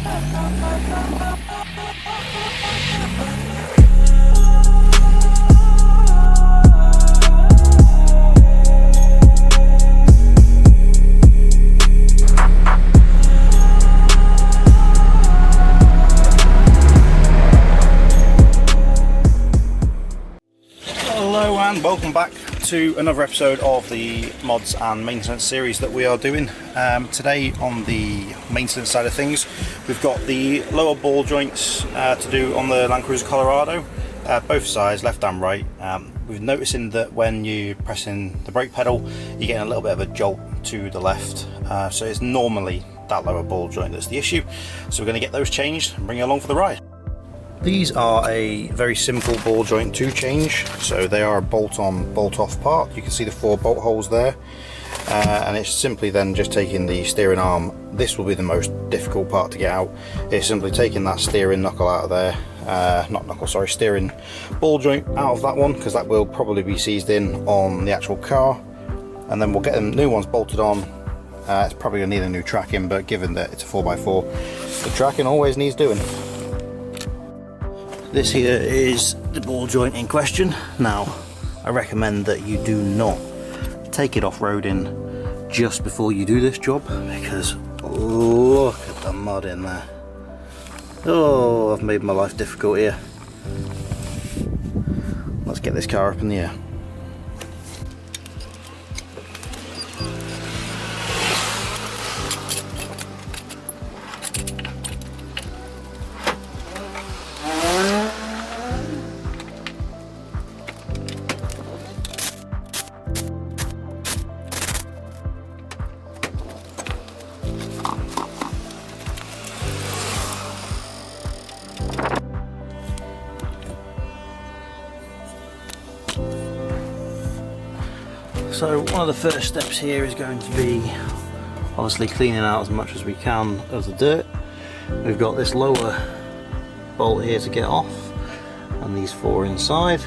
Hello and welcome back to another episode of the mods and maintenance series that we are doing. Today on the maintenance side of things, we've got the lower ball joints to do on the Land Cruiser Colorado, both sides, left and right. We're noticing that when you're pressing the brake pedal, you're getting a little bit of a jolt to the left, so it's normally that lower ball joint that's the issue. So we're going to get those changed and bring you along for the ride. These are a very simple ball joint to change, so they are a bolt-on, bolt-off part. You can see the 4 bolt holes there, and it's simply then just taking the steering arm. This will be the most difficult part to get out. It's simply taking that steering knuckle out of there, steering ball joint out of that one, because that will probably be seized in on the actual car, and then we'll get them new ones bolted on. It's probably going to need a new tracking, but given that it's a 4x4, the tracking always needs doing. This here is the ball joint in question. Now, I recommend that you do not take it off-roading just before you do this job, because look at the mud in there. Oh, I've made my life difficult here. Let's get this car up in the air. So one of the first steps here is going to be obviously cleaning out as much as we can of the dirt. We've got this lower bolt here to get off and these 4 inside.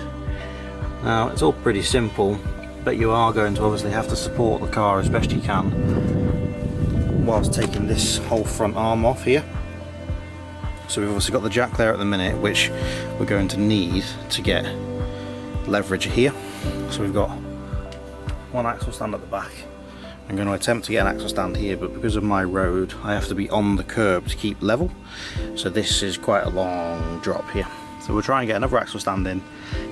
Now it's all pretty simple, but you are going to obviously have to support the car as best you can whilst taking this whole front arm off here. So we've obviously got the jack there at the minute, which we're going to need to get leverage here. So we've got one axle stand at the back. I'm going to attempt to get an axle stand here, but because of my road I have to be on the curb to keep level, so this is quite a long drop here. So we'll try and get another axle stand in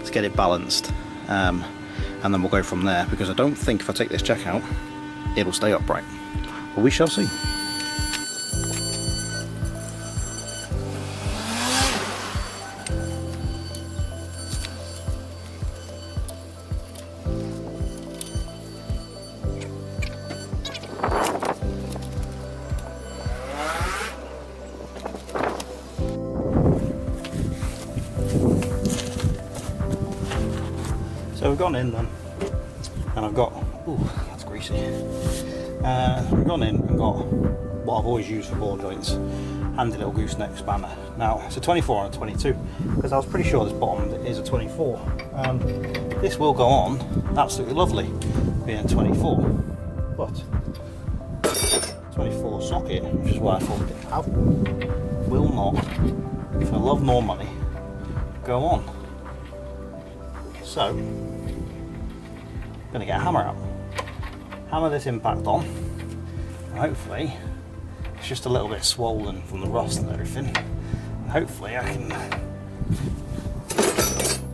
to get it balanced, and then we'll go from there, because I don't think if I take this jack out it'll stay upright, but we shall see. So we've gone in then, and I've got, ooh, that's greasy. We've gone in and got what I've always used for ball joints, handy little gooseneck spanner. Now it's a 24 and a 22, because I was pretty sure this bottom is a 24. This will go on absolutely lovely being a 24, but 24 socket, which is why I thought we'd have, will not, for love nor money, go on. So, I'm going to get a hammer out, hammer this impact on, and hopefully it's just a little bit swollen from the rust and everything, and hopefully I can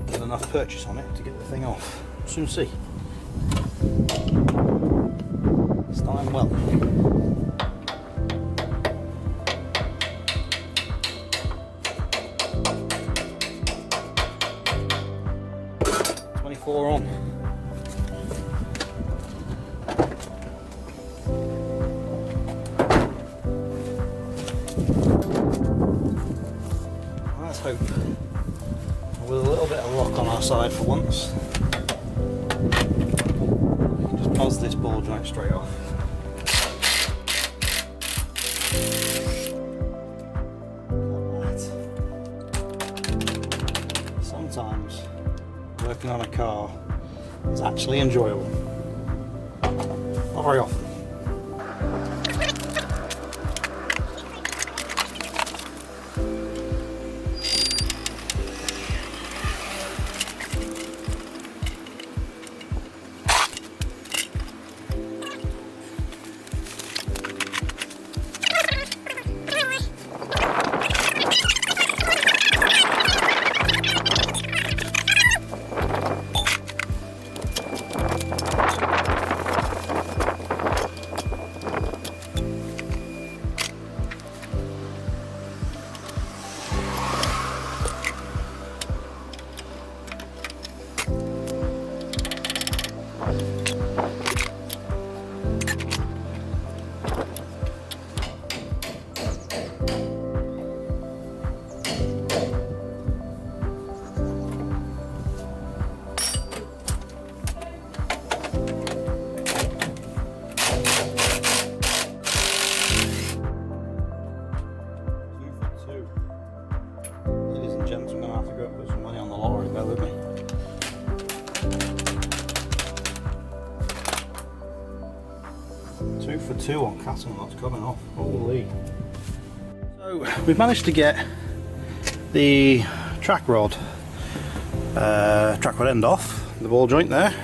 get enough purchase on it to get the thing off. We'll soon see. Starting well. On. Let's hope with a little bit of luck on our side for once, we can just buzz this ball joint straight off. Sometimes working on a car is actually enjoyable. Not very often. gents, I'm going to have to go and put some money on the lottery, bear with me. Two for two on casting lots coming off, holy. So we've managed to get the track rod end off, the ball joint there.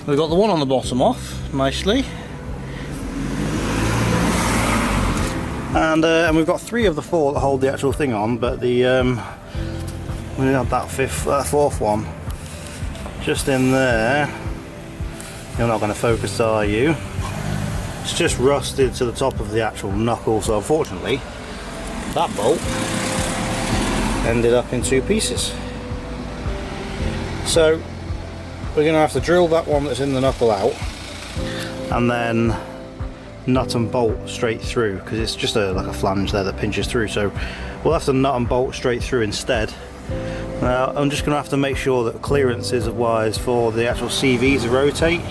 We've got the one on the bottom off, nicely. And we've got 3 of the 4 that hold the actual thing on, but the we had that fourth one just in there. You're not going to focus, are you? It's just rusted to the top of the actual knuckle, so unfortunately that bolt ended up in 2 pieces. So we're going to have to drill that one that's in the knuckle out and then nut and bolt straight through, because it's just like a flange there that pinches through, so we'll have to nut and bolt straight through instead. Now I'm just going to have to make sure that clearances of wires for the actual CV to rotate.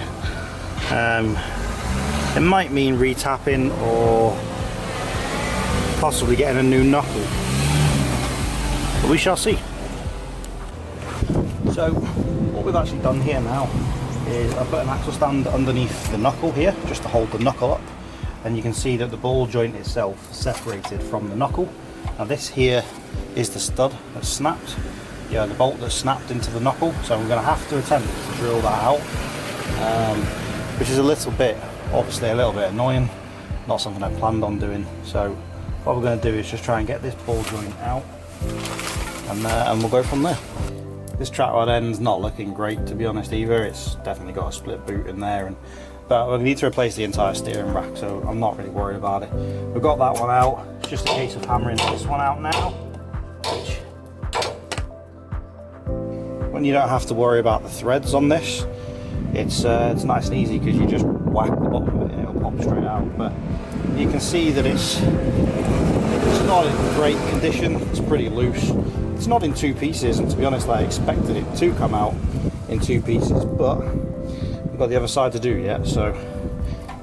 It might mean retapping or possibly getting a new knuckle, but we shall see. So what we've actually done here now is I've put an axle stand underneath the knuckle here just to hold the knuckle up, and you can see that the ball joint itself is separated from the knuckle. Now this here is the stud that's snapped, the bolt that's snapped into the knuckle, so I'm going to have to attempt to drill that out, which is obviously a little bit annoying, not something I planned on doing. So what we're going to do is just try and get this ball joint out, and we'll go from there. This track rod end's not looking great, to be honest, either. It's definitely got a split boot in there, but we need to replace the entire steering rack, so I'm not really worried about it. We've got that one out. It's just a case of hammering this one out now, which, when you don't have to worry about the threads on this, it's nice and easy, because you just whack the bottom of it and it'll pop straight out. But you can see that it's not in great condition. It's pretty loose. It's not in 2 pieces, and to be honest I expected it to come out in 2 pieces, but we've got the other side to do yet, so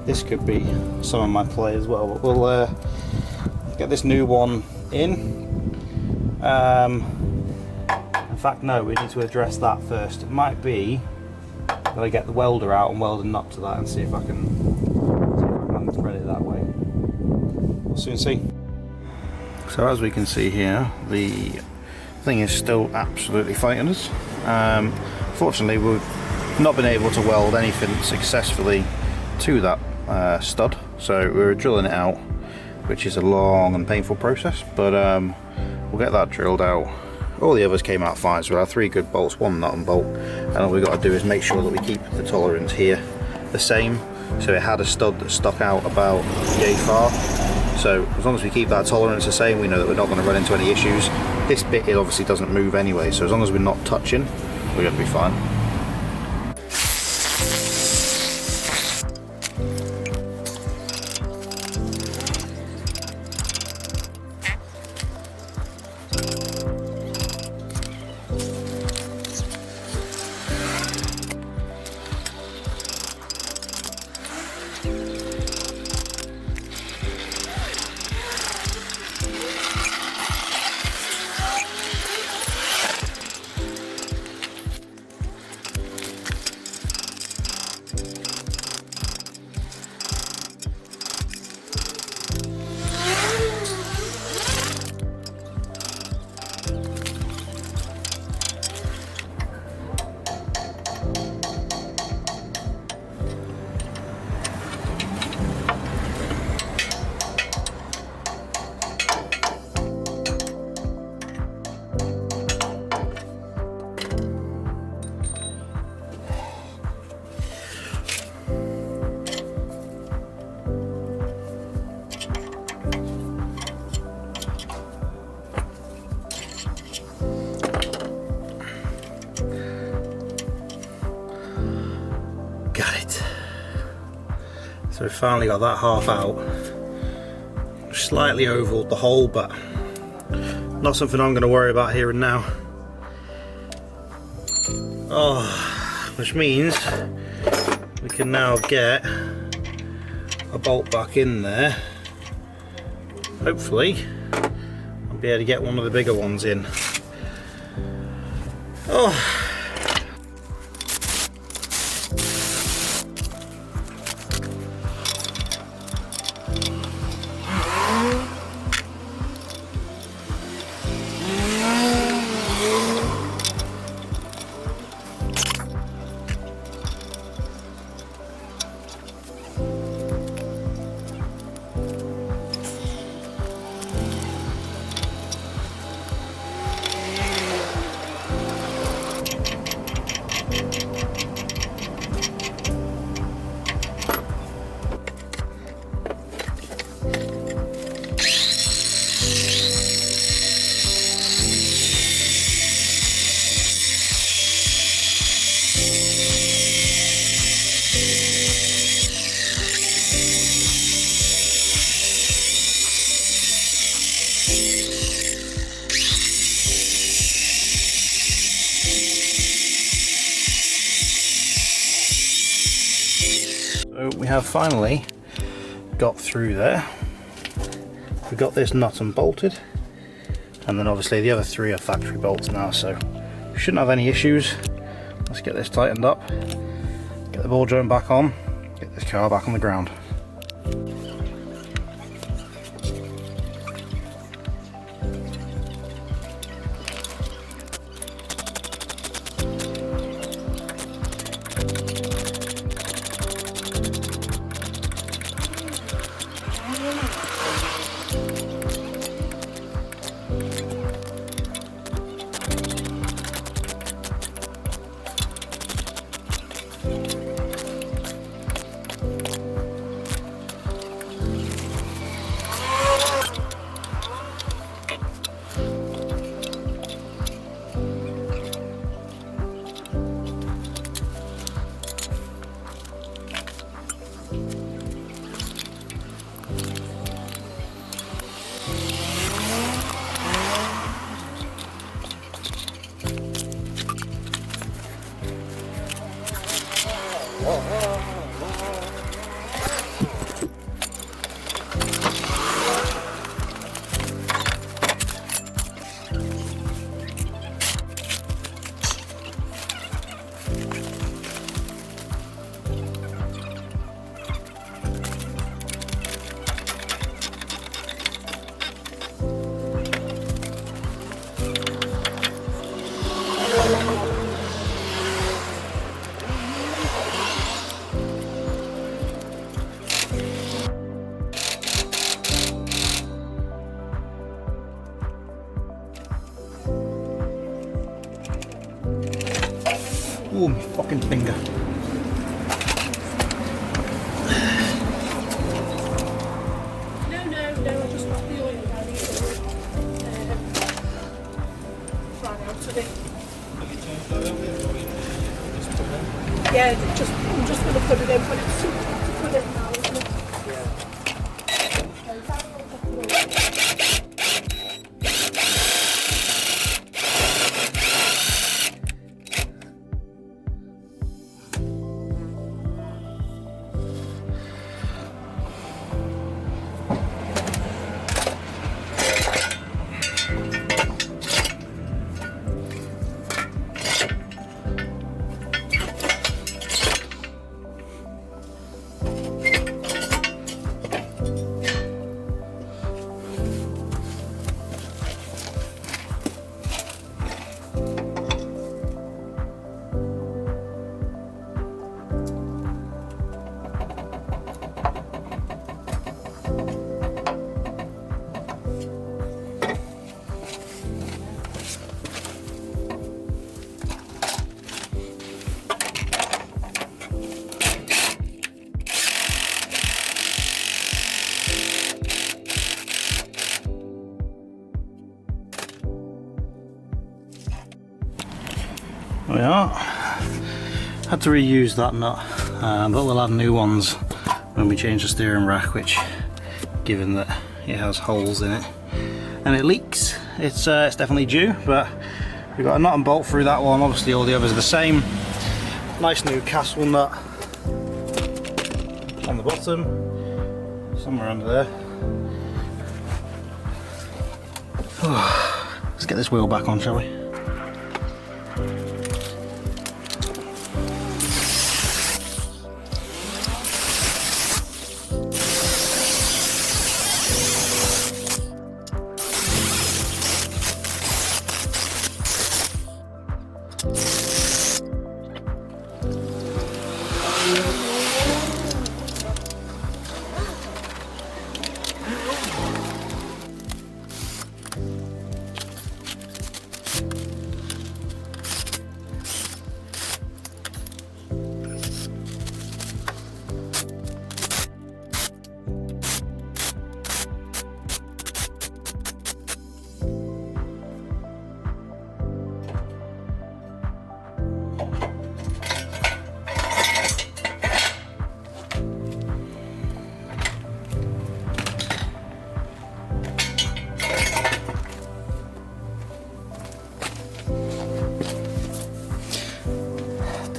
this could be some of my play as well. But we'll get this new one in. In fact, no, we need to address that first. It might be that I get the welder out and weld a nut to that and see if I can thread it that way. We'll soon see. So as we can see here, the thing is still absolutely fighting us. Fortunately, we've not been able to weld anything successfully to that stud, so we're drilling it out, which is a long and painful process, but we'll get that drilled out. All the others came out fine, so we'll have 3 good bolts, 1 nut and bolt, and all we've got to do is make sure that we keep the tolerance here the same. So it had a stud that stuck out about yay far, so as long as we keep that tolerance the same, we know that we're not going to run into any issues. This bit, it obviously doesn't move anyway, so as long as we're not touching, we're going to be fine. So we finally got that half out. Slightly ovaled the hole, but not something I'm going to worry about here and now. Which means we can now get a bolt back in there. Hopefully I'll be able to get one of the bigger ones in. Oh. So we have finally got through there. We got this nut unbolted, and then obviously the other three are factory bolts now, so we shouldn't have any issues. Let's get this tightened up, get the ball joint back on, get this car back on the ground. Ooh, my fucking finger. No, I just got the oil down here. Right out of it. Yeah, I'm just going to put it in, but it's too hot to put in now, isn't it? We are. Had to reuse that nut, but we'll have new ones when we change the steering rack, which, given that it has holes in it and it leaks, it's definitely due, but we've got a nut and bolt through that one. Obviously all the others are the same. Nice new Castle nut on the bottom, somewhere under there. Let's get this wheel back on, shall we?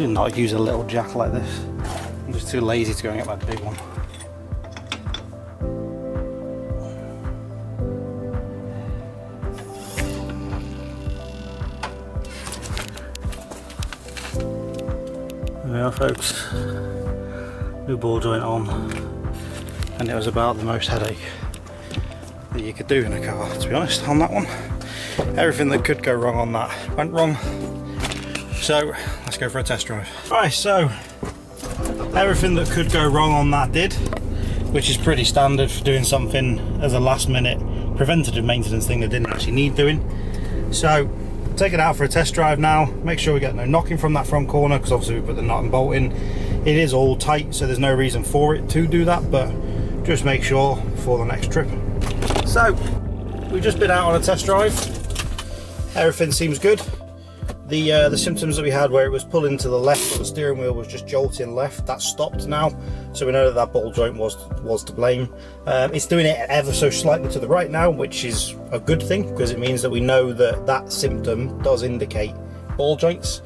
Do not use a little jack like this. I'm just too lazy to go and get my big one. There we are, folks. New ball joint on, and it was about the most headache that you could do in a car, to be honest, on that one. Everything that could go wrong on that went wrong. So let's go for a test drive. Right, so everything that could go wrong on that did, which is pretty standard for doing something as a last minute preventative maintenance thing that didn't actually need doing. So take it out for a test drive now, make sure we get no knocking from that front corner, because obviously we put the nut and bolt in. It is all tight, so there's no reason for it to do that, but just make sure for the next trip. So we've just been out on a test drive. Everything seems good. The symptoms that we had where it was pulling to the left, but the steering wheel was just jolting left, that stopped now, so we know that that ball joint was to blame. It's doing it ever so slightly to the right now, which is a good thing, because it means that we know that that symptom does indicate ball joints.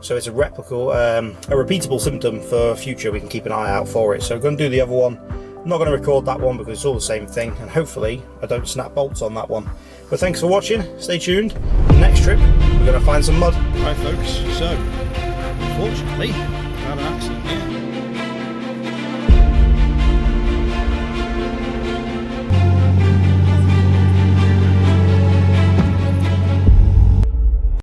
So it's a repeatable symptom for future. We can keep an eye out for it. So I'm going to do the other one. I'm not going to record that one because it's all the same thing, and hopefully I don't snap bolts on that one. But thanks for watching, stay tuned. Next trip we're going to find some mud. Right folks, so unfortunately I had an accident here.